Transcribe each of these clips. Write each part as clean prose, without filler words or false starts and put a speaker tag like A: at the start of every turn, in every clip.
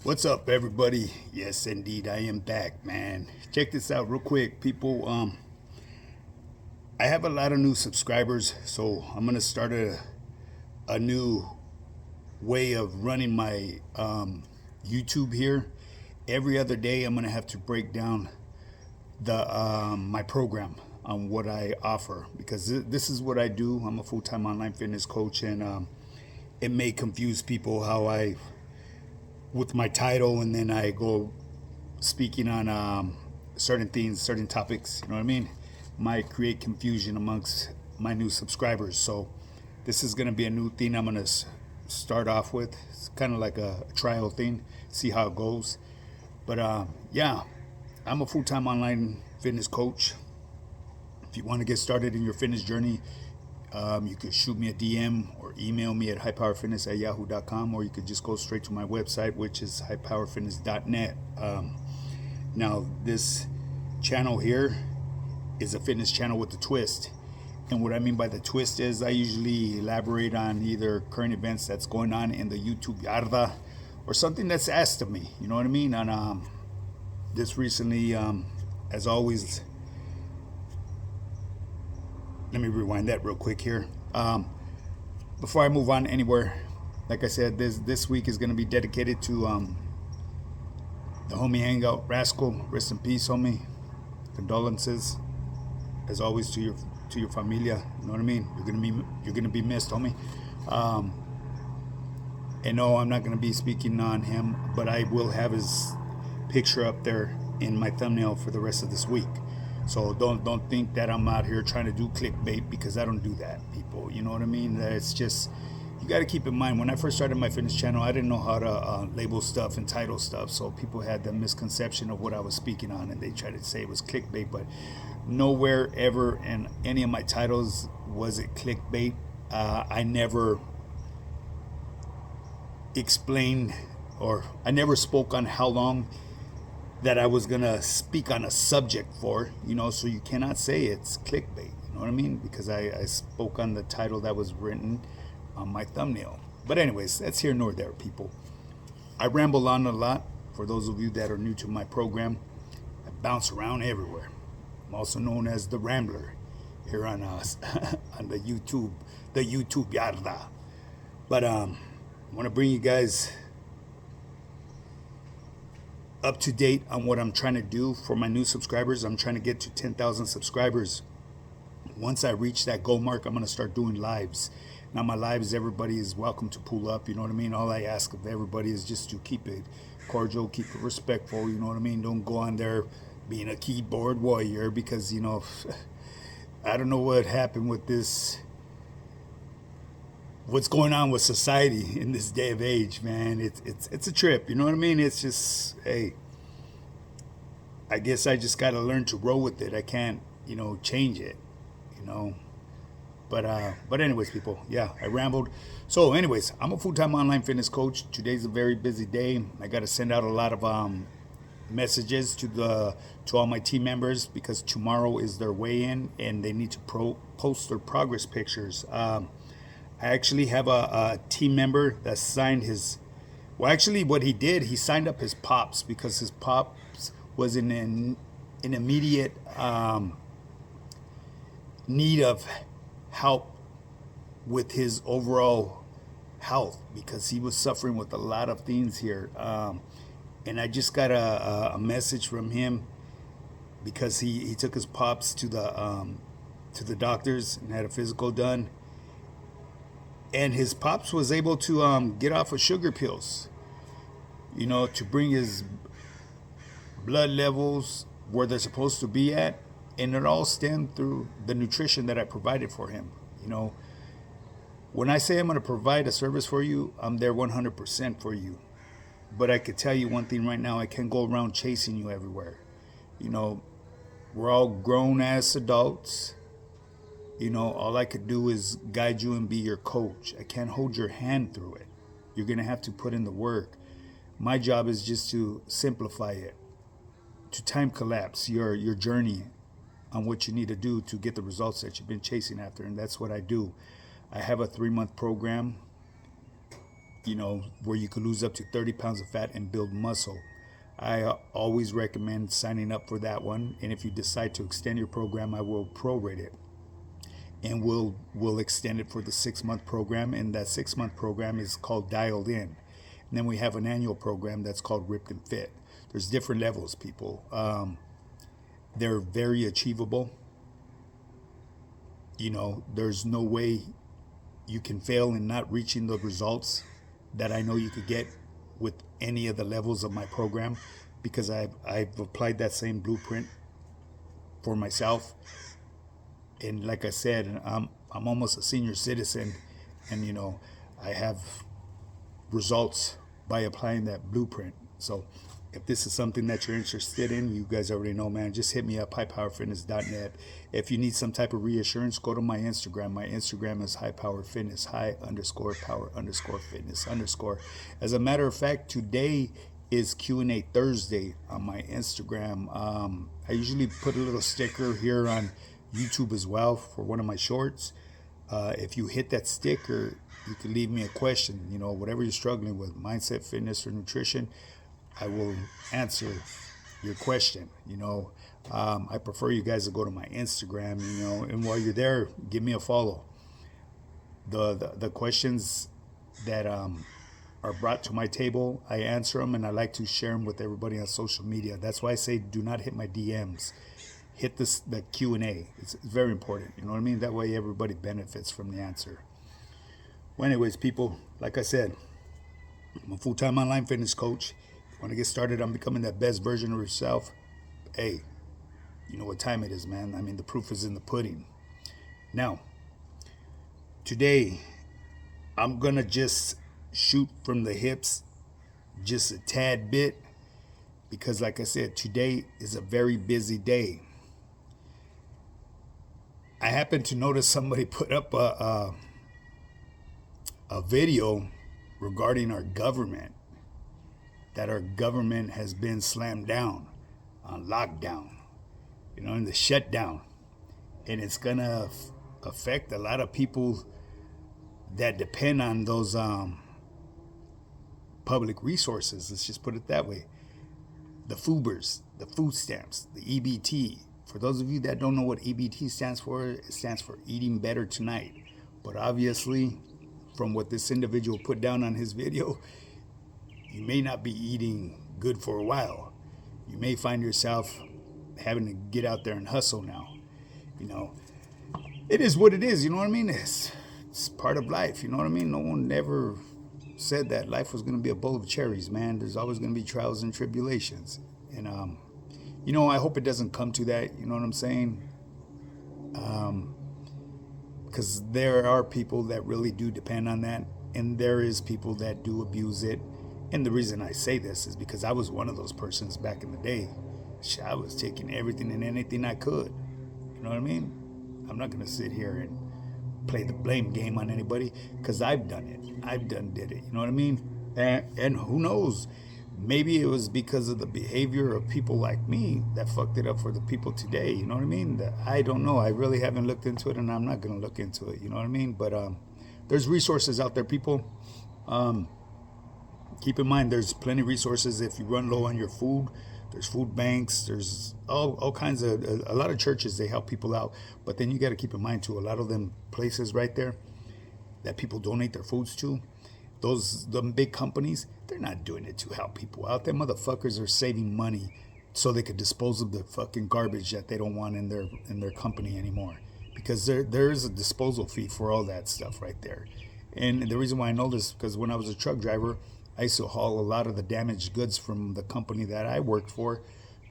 A: What's up, everybody? Yes, indeed, I am back, man. Check this out real quick, people. I have a lot of new subscribers, so I'm gonna start a new way of running my YouTube here. Every other day, I'm gonna have to break down the my program on what I offer because this is what I do. I'm a full-time online fitness coach, and it may confuse people how I with my title, and then I go speaking on certain things, certain topics, you know what I mean, might create confusion amongst my new subscribers. So this is going to be a new thing I'm going to start off with. It's kind of like a trial thing, see how it goes. But yeah, I'm a full-time online fitness coach. If you want to get started in your fitness journey, you could shoot me a DM or email me at highpowerfitness@yahoo.com, or you could just go straight to my website, which is highpowerfitness.net. Now, this channel here is a fitness channel with a twist. And what I mean by the twist is I usually elaborate on either current events that's going on in the YouTube yarda or something that's asked of me. You know what I mean? And this recently, as always, let me rewind that real quick here. Before I move on anywhere, like I said, this week is going to be dedicated to the homie Hangout Rascal. Rest in peace, homie. Condolences, as always, to your familia. You know what I mean? You're gonna be missed, homie. And no, I'm not gonna be speaking on him, but I will have his picture up there in my thumbnail for the rest of this week. So don't think that I'm out here trying to do clickbait, because I don't do that, people. You know what I mean? It's just, you got to keep in mind, when I first started my fitness channel, I didn't know how to label stuff and title stuff. So people had the misconception of what I was speaking on, and they tried to say it was clickbait. But nowhere ever in any of my titles was it clickbait. I never explained, or I never spoke on how long that I was gonna speak on a subject for, so you cannot say it's clickbait, you know what I mean? Because I spoke on the title that was written on my thumbnail. But anyways, that's here nor there, people. I ramble on a lot. For those of you that are new to my program, I bounce around everywhere. I'm also known as the Rambler here on us on the YouTube yarda. But I want to bring you guys up to date on what I'm trying to do for my new subscribers. I'm trying to get to 10,000 subscribers. Once I reach that goal mark, I'm going to start doing lives. Now, my lives, everybody is welcome to pull up, you know what I mean? All I ask of everybody is just to keep it cordial, keep it respectful, you know what I mean? Don't go on there being a keyboard warrior, because, I don't know what happened with this, what's going on with society in this day of age, man. It's a trip, you know what I mean? It's just, hey, I guess I just got to learn to roll with it. I can't, change it, you know. But anyways, people, yeah, I rambled. So anyways, I'm a full-time online fitness coach. Today's a very busy day. I got to send out a lot of messages to all my team members, because tomorrow is their weigh-in and they need to post their progress pictures. I actually have a team member that signed his. Well, actually, what he did, he signed up his pops, because his pops was in an immediate need of help with his overall health, because he was suffering with a lot of things here. And I just got a message from him, because he took his pops to the doctors and had a physical done. And his pops was able to get off of sugar pills, to bring his blood levels where they're supposed to be at. And it all stemmed through the nutrition that I provided for him. When I say I'm going to provide a service for you, I'm there 100% for you. But I could tell you one thing right now: I can't go around chasing you everywhere. We're all grown-ass adults. All I could do is guide you and be your coach. I can't hold your hand through it. You're going to have to put in the work. My job is just to simplify it, to time collapse your journey on what you need to do to get the results that you've been chasing after. And that's what I do. I have a 3-month program. where you could lose up to 30 pounds of fat and build muscle. I always recommend signing up for that one. And if you decide to extend your program, I will prorate it. And we'll extend it for the 6-month program. And that 6-month program is called Dialed In. And then we have an annual program that's called Ripped and Fit. There's different levels, people. They're very achievable. There's no way you can fail in not reaching the results that I know you could get with any of the levels of my program, because I've applied that same blueprint for myself. And like I said, I'm almost a senior citizen, and I have results by applying that blueprint. So if this is something that you're interested in, you guys already know, man, just hit me up, highpowerfitness.net. If you need some type of reassurance, go to my Instagram. My Instagram is highpowerfitness, high_power_fitness_. As a matter of fact, today is Q&A Thursday on my Instagram. I usually put a little sticker here on YouTube as well for one of my shorts. If you hit that sticker, you can leave me a question, whatever you're struggling with, mindset, fitness, or nutrition. I will answer your question. I prefer you guys to go to my Instagram, and while you're there, give me a follow. The questions that are brought to my table, I answer them, and I like to share them with everybody on social media. That's why I say do not hit my DMs. Hit the Q&A. It's very important. You know what I mean? That way everybody benefits from the answer. Well, anyways, people, like I said, I'm a full-time online fitness coach. Want to get started on becoming that best version of yourself? Hey, you know what time it is, man. I mean, the proof is in the pudding. Now, today, I'm going to just shoot from the hips just a tad bit, because like I said, today is a very busy day. I happened to notice somebody put up a video regarding our government, that our government has been slammed down, on lockdown, in the shutdown. And it's going to affect a lot of people that depend on those public resources. Let's just put it that way. The FUBers, the food stamps, the EBT. For those of you that don't know what EBT stands for, it stands for Eating Better Tonight. But obviously, from what this individual put down on his video, you may not be eating good for a while. You may find yourself having to get out there and hustle now. It is what it is, you know what I mean? It's part of life, you know what I mean? No one ever said that life was going to be a bowl of cherries, man. There's always going to be trials and tribulations. And, I hope it doesn't come to that, you know what I'm saying? Because there are people that really do depend on that, and there is people that do abuse it. And the reason I say this is because I was one of those persons back in the day. I was taking everything and anything I could. You know what I mean? I'm not going to sit here and play the blame game on anybody, because I've done it. Did it. You know what I mean? And who knows? Maybe it was because of the behavior of people like me that fucked it up for the people today. You know what I mean? I don't know. I really haven't looked into it, and I'm not going to look into it. You know what I mean? But there's resources out there, people. Keep in mind, there's plenty of resources if you run low on your food. There's food banks. There's all kinds of, a lot of churches, they help people out. But then you got to keep in mind, too, a lot of them places right there that people donate their foods to, them big companies, they're not doing it to help people out. Them motherfuckers are saving money so they could dispose of the fucking garbage that they don't want in their company anymore. Because there is a disposal fee for all that stuff right there. And the reason why I know this is because when I was a truck driver, I used to haul a lot of the damaged goods from the company that I worked for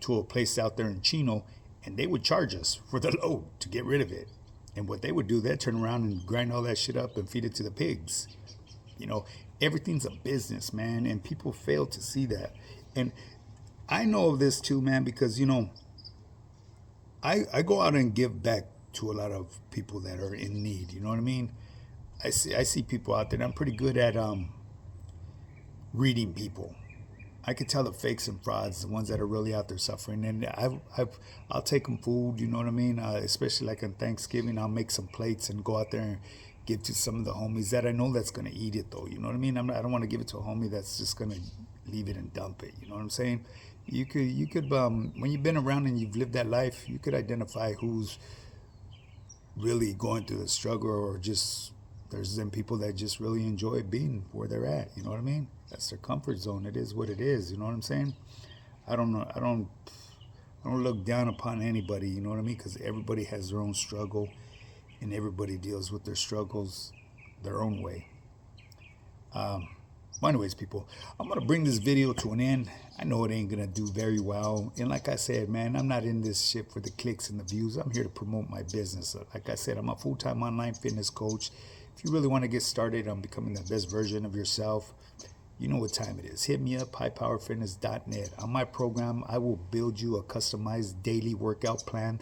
A: to a place out there in Chino, and they would charge us for the load to get rid of it. And what they would do, they'd turn around and grind all that shit up and feed it to the pigs. Everything's a business, man, and people fail to see that. And I know of this too, man, because, I go out and give back to a lot of people that are in need. You know what I mean? I see people out there, and I'm pretty good at reading people. I could tell the fakes and frauds, the ones that are really out there suffering. And I'll take them food, you know what I mean? Especially like on Thanksgiving, I'll make some plates and go out there and give to some of the homies that I know that's gonna eat it though. You know what I mean? I don't want to give it to a homie that's just gonna leave it and dump it. You know what I'm saying? You could when you've been around and you've lived that life, you could identify who's really going through the struggle, or just there's them people that just really enjoy being where they're at. You know what I mean? That's their comfort zone. It is what it is. You know what I'm saying? I don't know. I don't look down upon anybody. You know what I mean? Because everybody has their own struggle, and everybody deals with their struggles their own way. Well, anyways, people, I'm gonna bring this video to an end. I know it ain't gonna do very well, and like I said, man, I'm not in this shit for the clicks and the views. I'm here to promote my business. Like I said, I'm a full-time online fitness coach. If you really want to get started on becoming the best version of yourself, you know what time it is. Hit me up, highpowerfitness.net. On my program, I will build you a customized daily workout plan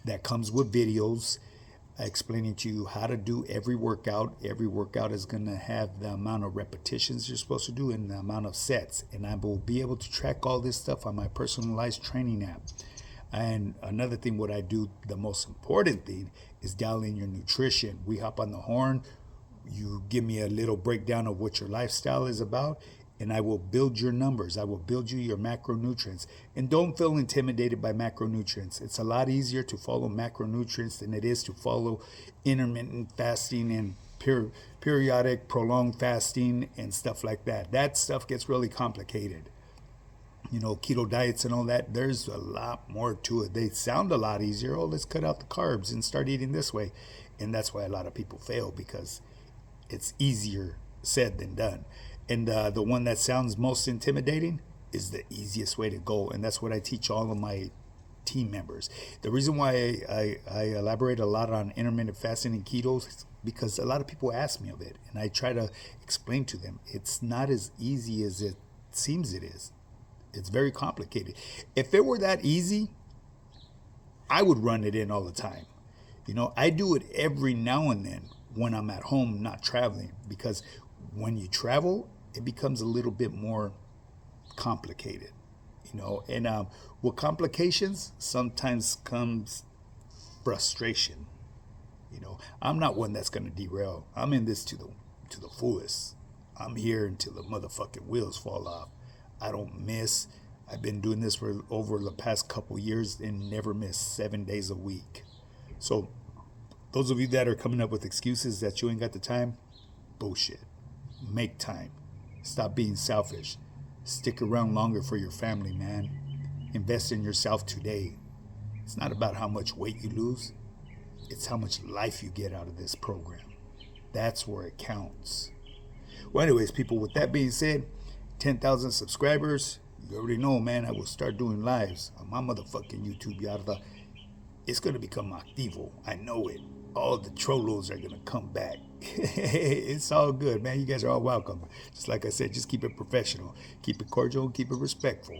A: that comes with videos explaining to you how to do every workout. Every workout is going to have the amount of repetitions you're supposed to do and the amount of sets. And I will be able to track all this stuff on my personalized training app. And another thing, what I do, the most important thing, is dial in your nutrition. We hop on the horn. You give me a little breakdown of what your lifestyle is about, and I will build your numbers. I will build you your macronutrients. And don't feel intimidated by macronutrients. It's a lot easier to follow macronutrients than it is to follow intermittent fasting and periodic prolonged fasting and stuff like that. That stuff gets really complicated. You know, keto diets and all that, there's a lot more to it. They sound a lot easier. Oh, let's cut out the carbs and start eating this way. And that's why a lot of people fail, because it's easier said than done. And the one that sounds most intimidating is the easiest way to go. And that's what I teach all of my team members. The reason why I elaborate a lot on intermittent fasting and keto is because a lot of people ask me of it. And I try to explain to them, it's not as easy as it seems it is. It's very complicated. If it were that easy, I would run it in all the time. You know, I do it every now and then when I'm at home, not traveling, because when you travel, it becomes a little bit more complicated, you know. And with complications, sometimes comes frustration. You know, I'm not one that's going to derail. I'm in this to the fullest. I'm here until the motherfucking wheels fall off. I don't miss. I've been doing this for over the past couple years and never miss 7 days a week. So those of you that are coming up with excuses that you ain't got the time, bullshit. Make time. Stop being selfish. Stick around longer for your family, man. Invest in yourself today. It's not about how much weight you lose. It's how much life you get out of this program. That's where it counts. Well, anyways, people, with that being said, 10,000 subscribers, you already know, man, I will start doing lives on my motherfucking YouTube, yada. It's going to become activo. I know it. All the trollos are going to come back. It's all good, man. You guys are all welcome. Just like I said, just keep it professional. Keep it cordial. Keep it respectful.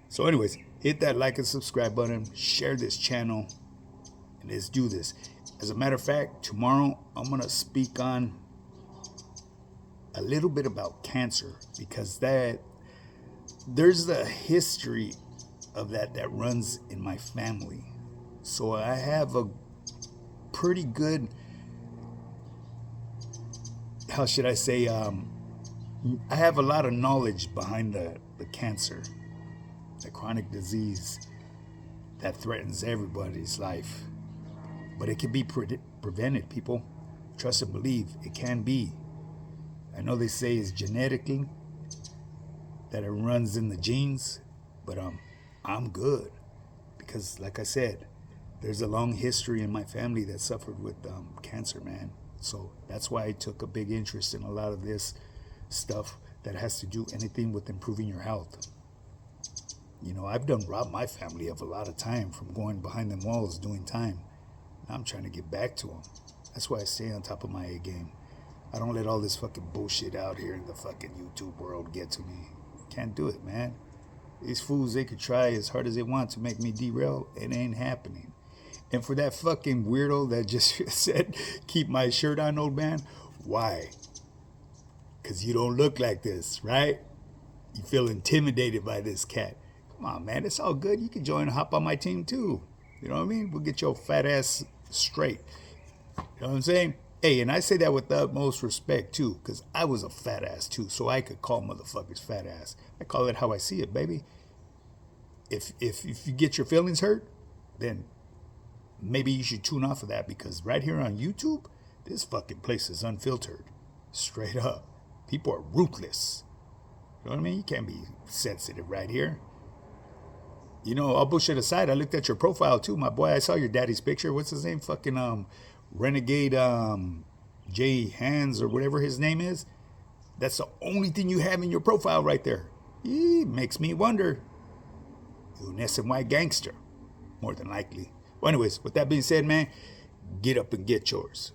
A: So anyways, hit that like and subscribe button. Share this channel. And let's do this. As a matter of fact, tomorrow I'm going to speak on a little bit about cancer, because there's the history of that runs in my family. So I have a pretty good, how should I say, I have a lot of knowledge behind the cancer, the chronic disease that threatens everybody's life. But it can be prevented, people. Trust and believe, it can be. I know they say it's genetically, that it runs in the genes, but I'm good, because like I said, there's a long history in my family that suffered with cancer, man. So that's why I took a big interest in a lot of this stuff that has to do anything with improving your health. You know, I've robbed my family of a lot of time from going behind them walls doing time. Now I'm trying to get back to them. That's why I stay on top of my A game. I don't let all this fucking bullshit out here in the fucking YouTube world get to me. Can't do it, man. These fools, they could try as hard as they want to make me derail. It ain't happening. And for that fucking weirdo that just said, keep my shirt on, old man, why? Because you don't look like this, right? You feel intimidated by this cat. Come on, man, it's all good. You can join and hop on my team too. You know what I mean? We'll get your fat ass straight. You know what I'm saying? Hey, and I say that with the utmost respect too, because I was a fat ass too, so I could call motherfuckers fat ass. I call it how I see it, baby. If you get your feelings hurt, then maybe you should tune off of that, because right here on YouTube, this fucking place is unfiltered. Straight up. People are ruthless. You know what I mean? You can't be sensitive right here. You know, all bullshit aside, I looked at your profile too, my boy. I saw your daddy's picture. What's his name? Fucking Renegade J Hands or whatever his name is. That's the only thing you have in your profile right there. Makes me wonder. You're an SNY gangster, more than likely. Well, anyways, with that being said, man, get up and get yours.